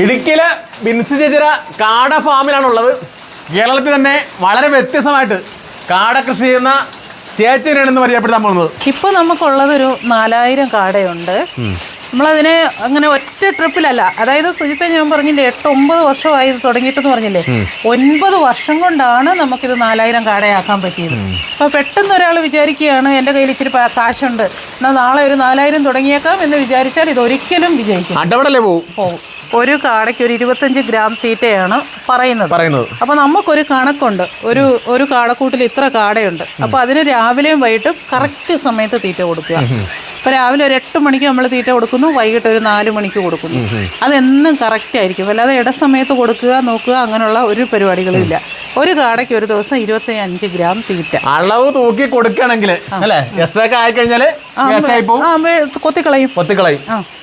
ഇടുക്കിയിലെ ബിൻസി ചേച്ചിര കാട ഫാമിലാണുള്ളത്. കേരളത്തിൽ തന്നെ വളരെ വ്യത്യസ്തമായിട്ട് കാട കൃഷി ചെയ്യുന്ന ചേച്ചിനെയാണെന്ന് പരിചയപ്പെടുത്താൻ പോകുന്നത്. ഇപ്പോൾ നമുക്കുള്ളതൊരു 4000 കാടയുണ്ട്. നമ്മളതിനെ അങ്ങനെ ഒറ്റ ട്രിപ്പിലല്ല, അതായത് സുജിത്തെ ഞാൻ പറഞ്ഞില്ലേ 8-9 വർഷമായി ഇത് തുടങ്ങിയിട്ടെന്ന് പറഞ്ഞില്ലേ, 9 വർഷം കൊണ്ടാണ് നമുക്കിത് 4000 കാടയാക്കാൻ പറ്റിയത്. അപ്പോൾ പെട്ടെന്ന് ഒരാൾ വിചാരിക്കുകയാണ് എൻ്റെ കയ്യിൽ ഇച്ചിരി കാശുണ്ട്, എന്നാൽ നാളെ ഒരു 4000 തുടങ്ങിയേക്കാം എന്ന് വിചാരിച്ചാൽ ഇതൊരിക്കലും വിജയിക്കും. അടവടല്ലേ പോകും. ഒരു കാടയ്ക്ക് ഒരു 25 ഗ്രാം തീറ്റയാണ് പറയുന്നത്. അപ്പോൾ നമുക്കൊരു കണക്കുണ്ട്, ഒരു കാടക്കൂട്ടിൽ ഇത്ര കാടയുണ്ട്. അപ്പോൾ അതിന് രാവിലെയും വൈകിട്ടും കറക്റ്റ് സമയത്ത് തീറ്റ കൊടുക്കുക. അപ്പോൾ രാവിലെ ഒരു 8 മണിക്ക് നമ്മൾ തീറ്റ കൊടുക്കുന്നു, വൈകിട്ട് ഒരു 4 മണിക്ക് കൊടുക്കുന്നു. അതെന്നും കറക്റ്റ് ആയിരിക്കും. അല്ലാതെ ഇടസമയത്ത് കൊടുക്കുക നോക്കുക അങ്ങനെയുള്ള ഒരു പരിപാടികളും ഇല്ല. ഒരു കാടയ്ക്ക് ഒരു ദിവസം 25 ഗ്രാം തീറ്റ അളവ് തൂക്കി കൊടുക്കുകയാണെങ്കിൽ കൊത്തിക്കളയും.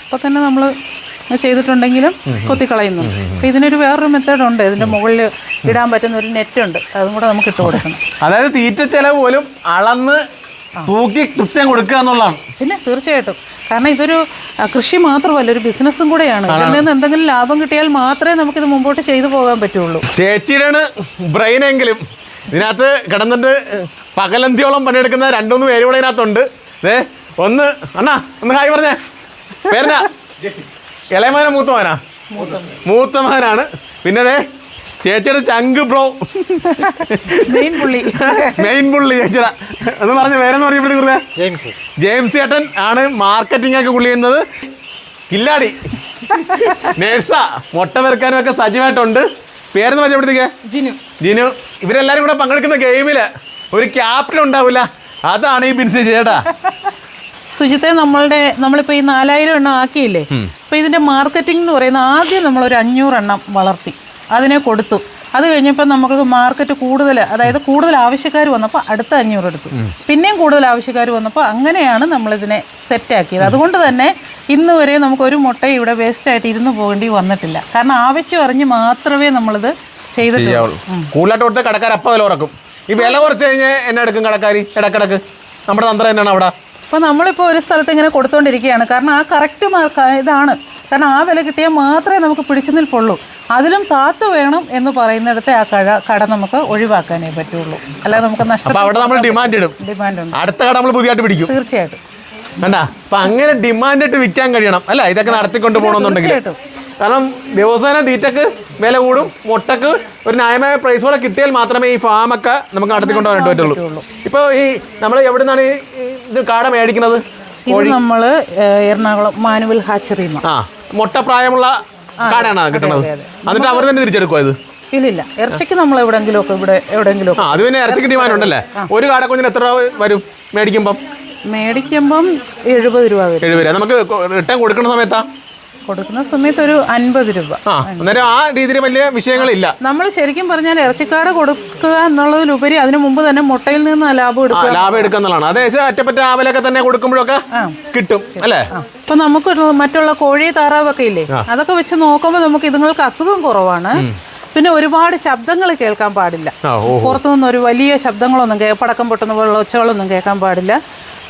അപ്പോൾ തന്നെ നമ്മൾ ചെയ്തിട്ടുണ്ടെങ്കിലും കൊത്തിക്കളയുന്നു. അപ്പോൾ ഇതിനൊരു വേറൊരു മെത്തേഡുണ്ട്. ഇതിൻ്റെ മുകളിൽ ഇടാൻ പറ്റുന്ന ഒരു നെറ്റുണ്ട്, അതും കൂടെ നമുക്ക് ഇട്ട് കൊടുക്കണം. അതായത് തീറ്റ ചെലവ് പോലും അളന്ന് തൂക്കി കൃത്യം കൊടുക്കുക എന്നുള്ളതാണ്. പിന്നെ തീർച്ചയായിട്ടും, കാരണം ഇതൊരു കൃഷി മാത്രമല്ല, ഒരു ബിസിനസ്സും കൂടെയാണ്. ഇതിൽ നിന്ന് എന്തെങ്കിലും ലാഭം കിട്ടിയാൽ മാത്രമേ നമുക്കിത് മുമ്പോട്ട് ചെയ്തു പോകാൻ പറ്റുള്ളൂ. ചേച്ചിയുടെ ബ്രെയിനെങ്കിലും ഇതിനകത്ത് കിടന്നിട്ട് പകലന്തിയോളം പണിയെടുക്കുന്ന 2-3 പേര് കൂടെ ഇതിനകത്തുണ്ട്. ഒന്ന് ഹായ് പറഞ്ഞേ. പേരെന്നാ? ഇളയമാന മൂത്തമാനാണ്. പിന്നെ ചേച്ചിയുടെ ചങ്ക് ബ്രോ, മെയിൻ പുള്ളി ചേച്ചിയുടെ എന്ന് പറഞ്ഞ പേരെന്ന് പറഞ്ഞപ്പോഴേ ജെയിംസ് ചേട്ടൻ ആണ് മാർക്കറ്റിംഗ് ഒക്കെ പുള്ളി ചെയ്യുന്നത്. കില്ലാടി നേഴ്സാ, മുട്ട വെറുക്കാനും ഒക്കെ സജീവമായിട്ടുണ്ട്. പേരെന്ന് പറഞ്ഞപ്പോഴത്തേക്ക് ജിനു. ഇവരെല്ലാരും കൂടെ പങ്കെടുക്കുന്ന ഗെയിമില് ഒരു ക്യാപ്റ്റൻ ഉണ്ടാവില്ല, അതാണ് ഈ ബിൻസി ചേട്ടാ. സുജിത്തെ, നമ്മളിപ്പോൾ ഈ 4000 എണ്ണം ആക്കിയില്ലേ, അപ്പോൾ ഇതിൻ്റെ മാർക്കറ്റിംഗ് എന്ന് പറയുന്നത് ആദ്യം നമ്മളൊരു 500 എണ്ണം വളർത്തി അതിനെ കൊടുത്തു. അത് കഴിഞ്ഞപ്പോൾ നമുക്ക് മാർക്കറ്റ് കൂടുതൽ, അതായത് കൂടുതൽ ആവശ്യക്കാർ വന്നപ്പോൾ അടുത്ത 500 എടുത്തു. പിന്നെയും കൂടുതൽ ആവശ്യക്കാർ വന്നപ്പോൾ അങ്ങനെയാണ് നമ്മളിതിനെ സെറ്റാക്കിയത്. അതുകൊണ്ട് തന്നെ ഇന്ന് വരെ നമുക്കൊരു മുട്ട ഇവിടെ വേസ്റ്റായിട്ട് ഇരുന്ന് പോകേണ്ടി വന്നിട്ടില്ല. കാരണം ആവശ്യം അറിഞ്ഞ് മാത്രമേ നമ്മളിത് ചെയ്തിട്ടുള്ളൂ. കൂടുതലായിട്ട് കൊടുത്ത കടക്കാർ അപ്പം വില കുറക്കും. ഈ വില കുറച്ച് കഴിഞ്ഞാൽ എന്നെ എടുക്കും കടക്കാർ ഇടക്കിടക്ക്. നമ്മുടെ തന്ത്രം തന്നെയാണ് അവിടെ. അപ്പോൾ നമ്മളിപ്പോൾ ഒരു സ്ഥലത്ത് ഇങ്ങനെ കൊടുത്തുകൊണ്ടിരിക്കുകയാണ്. കാരണം ആ കറക്റ്റ് ഇതാണ്. കാരണം ആ വില കിട്ടിയാൽ മാത്രമേ നമുക്ക് പിടിച്ചു നിൽപ്പുള്ളൂ. അതിലും താത്ത് വേണം എന്ന് പറയുന്നിടത്തെ ആ കട നമുക്ക് ഒഴിവാക്കാനേ പറ്റുള്ളൂ. അല്ലാതെ നമുക്ക് നഷ്ടം. ഡിമാൻഡ് ഉണ്ട്. അടുത്ത കട നമ്മൾ പുതിയതായിട്ട് പിടിക്കും. തീർച്ചയായിട്ടും വേണ്ട. അപ്പം അങ്ങനെ ഡിമാൻഡ് ഇട്ട് വിൽക്കാൻ കഴിയണം അല്ല, ഇതൊക്കെ നടത്തിക്കൊണ്ട് പോകണമെന്നുണ്ടെങ്കിൽ. കാരണം ദിവസേന തീറ്റക്ക് വില കൂടും, മുട്ടക്ക് ഒരു ന്യായമായ പ്രൈസോടെ കിട്ടിയാൽ മാത്രമേ ഈ ഫാമൊക്കെ നമുക്ക് നടത്തിക്കൊണ്ട് പോകാനായിട്ട് പറ്റുള്ളൂ. ഇപ്പോൾ ഈ നമ്മൾ എവിടെ നിന്നാണ് ഇത് കാട മേടിക്കുന്നത്? ഇത് നമ്മൾ എറണാകുളം മാനുവൽ ഹാച്ചറി. മുട്ട പ്രായമുള്ള കാടാണ് കിട്ടുന്നത്. എന്നിട്ട് അവർ തന്നെ തിരിച്ചെടുക്കുക ഇത്? ഇല്ലില്ല, ഇറച്ചിക്ക് നമ്മൾ എവിടെയെങ്കിലും അത് പിന്നെ ഇറച്ചിക്ക് ഡിമാൻഡ് ഉണ്ടല്ലേ. ഒരു കാട കുഞ്ഞിന് എത്ര രൂപ വരും മേടിക്കുമ്പം? 70 രൂപ വരും. 70 രൂപ. നമുക്ക് റിട്ടേൺ കൊടുക്കുന്ന സമയത്ത് ഒരു 50 രൂപ. അന്നേരം ആ രീതിയിൽ വലിയ വിഷയങ്ങളില്ല. നമ്മൾ ശരിക്കും പറഞ്ഞാൽ ഇറച്ചിക്കാട് കൊടുക്കുക എന്നുള്ളതിലുപരി അതിനു മുമ്പ് തന്നെ മുട്ടയിൽ നിന്ന് ലാഭം എടുക്കുക എന്നുള്ളതാണ്. അതേസരം അറ്റപ്പറ്റ ആവലൊക്കെ തന്നെ കൊടുക്കുമ്പോഴൊക്കെ കിട്ടും അല്ലേ. ഇപ്പൊ നമുക്ക് മറ്റുള്ള കോഴി താറാവൊക്കെ ഇല്ലേ, അതൊക്കെ വെച്ച് നോക്കുമ്പോൾ നമുക്ക് ഇതുങ്ങൾക്ക് അസുഖം കുറവാണ്. പിന്നെ ഒരുപാട് ശബ്ദങ്ങൾ കേൾക്കാൻ പാടില്ല. പുറത്തുനിന്ന് ഒരു വലിയ ശബ്ദങ്ങളൊന്നും പടക്കം പൊട്ടുന്ന പോലുള്ള ഒച്ചകളൊന്നും കേൾക്കാൻ പാടില്ല.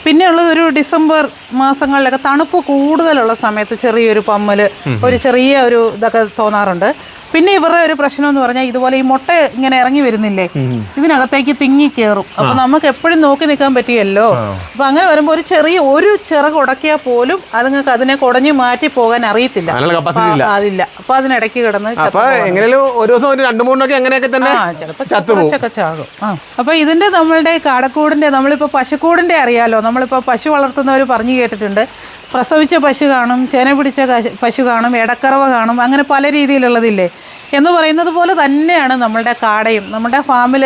പിന്നെയുള്ളത് ഒരു ഡിസംബർ മാസങ്ങളിലൊക്കെ തണുപ്പ് കൂടുതലുള്ള സമയത്ത് ചെറിയൊരു പമ്മല്, ഒരു ചെറിയ ഒരു ഇതൊക്കെ തോന്നാറുണ്ട്. പിന്നെ ഇവരുടെ ഒരു പ്രശ്നം എന്ന് പറഞ്ഞാൽ ഇതുപോലെ ഈ മുട്ട ഇങ്ങനെ ഇറങ്ങി വരുന്നില്ലേ, ഇതിനകത്തേക്ക് തിങ്ങി കയറും. അപ്പൊ നമുക്ക് എപ്പോഴും നോക്കി നിൽക്കാൻ പറ്റിയല്ലോ. അപ്പൊ അങ്ങനെ വരുമ്പോൾ ഒരു ചിറക് ഉടക്കിയാൽ പോലും അതുങ്ങൾക്ക് അതിനെ കുടഞ്ഞു മാറ്റി പോകാൻ അറിയത്തില്ല, അതില്ല. അപ്പൊ അതിനിടയ്ക്ക് കിടന്ന് ചിലപ്പോൾ ചാകും. അപ്പൊ ഇതിന്റെ നമ്മളുടെ കാടക്കൂടിന്റെ, നമ്മളിപ്പോ പശുക്കൂടിന്റെ അറിയാലോ, നമ്മളിപ്പോ പശു വളർത്തുന്നവർ പറഞ്ഞു കേട്ടിട്ടുണ്ട്. പ്രസവിച്ച പശു കാണും, ചേന പിടിച്ച പശു കാണും, ഇടക്കറവ കാണും, അങ്ങനെ പല രീതിയിലുള്ളതില്ലേ എന്ന് പറയുന്നത് പോലെ തന്നെയാണ് നമ്മളുടെ കാടയും. നമ്മുടെ ഫാമിൽ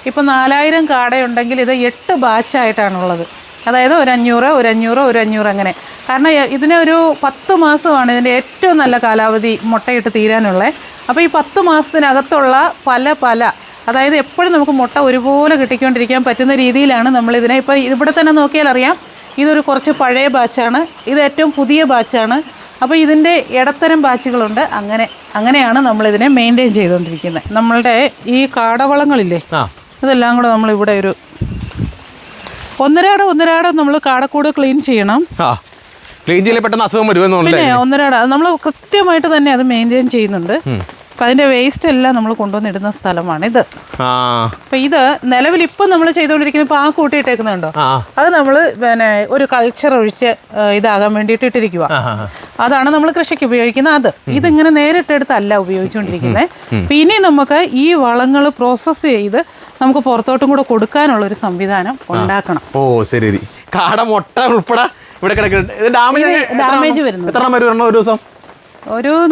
ഇപ്പോൾ 4000 കാടയുണ്ടെങ്കിൽ ഇത് 8 ബാച്ചായിട്ടാണുള്ളത്. അതായത് ഒരു 500 അങ്ങനെ. കാരണം ഇതിന് ഒരു 10 മാസമാണ് ഇതിൻ്റെ ഏറ്റവും നല്ല കാലാവധി മുട്ടയിട്ട് തീരാനുള്ളത്. അപ്പോൾ ഈ 10 മാസത്തിനകത്തുള്ള പല അതായത് എപ്പോഴും നമുക്ക് മുട്ട ഒരുപോലെ കിട്ടിക്കൊണ്ടിരിക്കാൻ പറ്റുന്ന രീതിയിലാണ് നമ്മളിതിനെ. ഇപ്പോൾ ഇവിടെ തന്നെ നോക്കിയാൽ അറിയാം, ഇതൊരു കുറച്ച് പഴയ ബാച്ചാണ്, ഇത് ഏറ്റവും പുതിയ ബാച്ചാണ്. അപ്പോൾ ഇതിൻ്റെ ഇടത്തരം ബാച്ചുകളുണ്ട്. അങ്ങനെയാണ് നമ്മളിതിനെ മെയിൻറ്റെയിൻ ചെയ്തുകൊണ്ടിരിക്കുന്നത്. നമ്മളുടെ ഈ കാടവളങ്ങളില്ലേ, ഇതെല്ലാം കൂടെ നമ്മളിവിടെ ഒരു ഒന്നരാടം നമ്മൾ കാടക്കൂട് ക്ലീൻ ചെയ്യണം. ക്ലീൻ ചെയ്യൽ പെട്ടെന്ന് അസുഖം വരുമെന്നുണ്ട്. പിന്നെ ഒന്നരാട നമ്മൾ കൃത്യമായിട്ട് തന്നെ അത് മെയിൻറ്റെയിൻ ചെയ്യുന്നുണ്ട്. അപ്പം അതിൻ്റെ വേസ്റ്റ് എല്ലാം നമ്മൾ കൊണ്ടുവന്നിടുന്ന സ്ഥലമാണിത്. അപ്പം ഇത് നിലവിൽ ഇപ്പം നമ്മൾ ചെയ്തുകൊണ്ടിരിക്കുന്നത് ഇപ്പോൾ ആ കൂട്ടിയിട്ടേക്കുന്നുണ്ടോ, അത് നമ്മൾ പിന്നെ ഒരു കൾച്ചർ ഒഴിച്ച് ഇതാകാൻ വേണ്ടിയിട്ട് ഇട്ടിരിക്കുക. അതാണ് നമ്മൾ കൃഷിക്ക് ഉപയോഗിക്കുന്ന അത്. ഇതിങ്ങനെ നേരിട്ടെടുത്തല്ല ഉപയോഗിച്ചുകൊണ്ടിരിക്കുന്നത്. അപ്പം ഇനി നമുക്ക് ഈ വളങ്ങൾ പ്രോസസ്സ് ചെയ്ത് നമുക്ക് പുറത്തോട്ടും കൂടെ കൊടുക്കാനുള്ള ഒരു സംവിധാനം ഉണ്ടാക്കണം. ഓ ശരി. കാട മുട്ട ഉൾപ്പെടെ ഇവിടെ കിടക്കുന്നുണ്ട്. ഡാമേജ് വരുന്നത് എത്ര വരും ഒരു ദിവസം?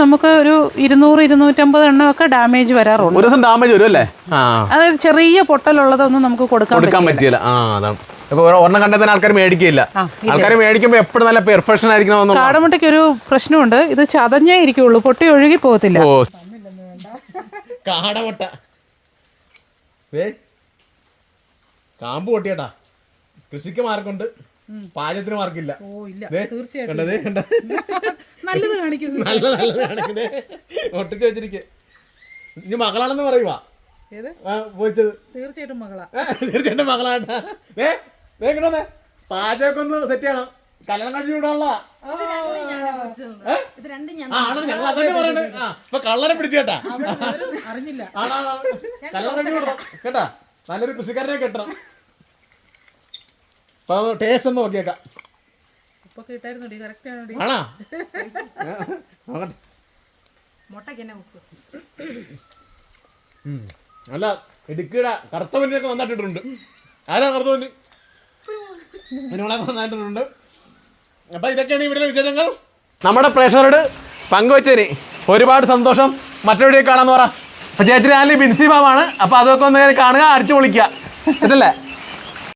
നമുക്ക് ഒരു 200-250 എണ്ണമൊക്കെ ഡാമേജ് വരാറുണ്ട്. ഒരു ദിവസം ഡാമേജ് വരും അല്ലേ? അതായത് ചെറിയ പൊട്ടലുള്ളതൊന്നും നമുക്ക് കൊടുക്കാൻ പറ്റില്ല. അതാണ് ഇപ്പൊ ഒരെണ്ണം കണ്ടെത്താൻ ആൾക്കാർ മേടിക്കില്ല. ആൾക്കാർ മേടിക്കുമ്പോൾ എപ്പോഴും നല്ല പെർഫെക്ഷൻ ആയിരിക്കണം. കാടമുട്ടയ്ക്ക് ഒരു പ്രശ്നമുണ്ട്, ഇത് ചതഞ്ഞേ ഇരിക്കുള്ളൂ, പൊട്ടി ഒഴുകി പോകത്തില്ല. കാടമുട്ട കാമ്പ് പൊട്ടിയേട്ടാ. കൃഷിക്ക് മാർക്കുണ്ട്, പാചകത്തിന് മാർക്കില്ല. നല്ലത് കാണിക്കുന്നു. ഒട്ടിച്ച് വെച്ചിരിക്കെ. ഇനി മകളാണെന്ന് പറയുവാ പോയിച്ചത്. തീർച്ചയായിട്ടും മകളാ. തീർച്ചയായിട്ടും മകളാണ്. പാചകമൊക്കെ ഒന്ന് സെറ്റ് ചെയ്യണം. കല്യാണം കഴിഞ്ഞു വിടാനുള്ള ഇപ്പൊ കള്ളനെ പിടിച്ചേട്ടാ. അറിഞ്ഞില്ല. കല്യാണം കഴിഞ്ഞു വിടണം കേട്ടാ. നല്ലൊരു കൃഷിക്കാരനെ കെട്ടണം. അപ്പൊ ടേസ്റ്റ് ഒന്ന് നോക്കിയേക്കാം. ആണോ? അല്ല ഇടുക്കിയുടെ കറുത്ത പന്നിയൊക്കെ നന്നായിട്ടിട്ടുണ്ട്. ആരാ കറുത്ത പന്നി? നന്നായിട്ടുണ്ട്. അപ്പൊ ഇതൊക്കെയാണ് ഇവിടെ വിശേഷങ്ങൾ. നമ്മുടെ പ്രേക്ഷകരോട് പങ്കുവച്ചതിന് ഒരുപാട് സന്തോഷം. മറ്റൊരു കാണാന്ന് പറ. അപ്പൊ ചേച്ചി ഞാൻ ബിൻസി മാമാണ്. അപ്പൊ അതൊക്കെ ഒന്ന് കാണുക, അടിച്ചു പൊളിക്കുക. കേട്ടല്ലേ?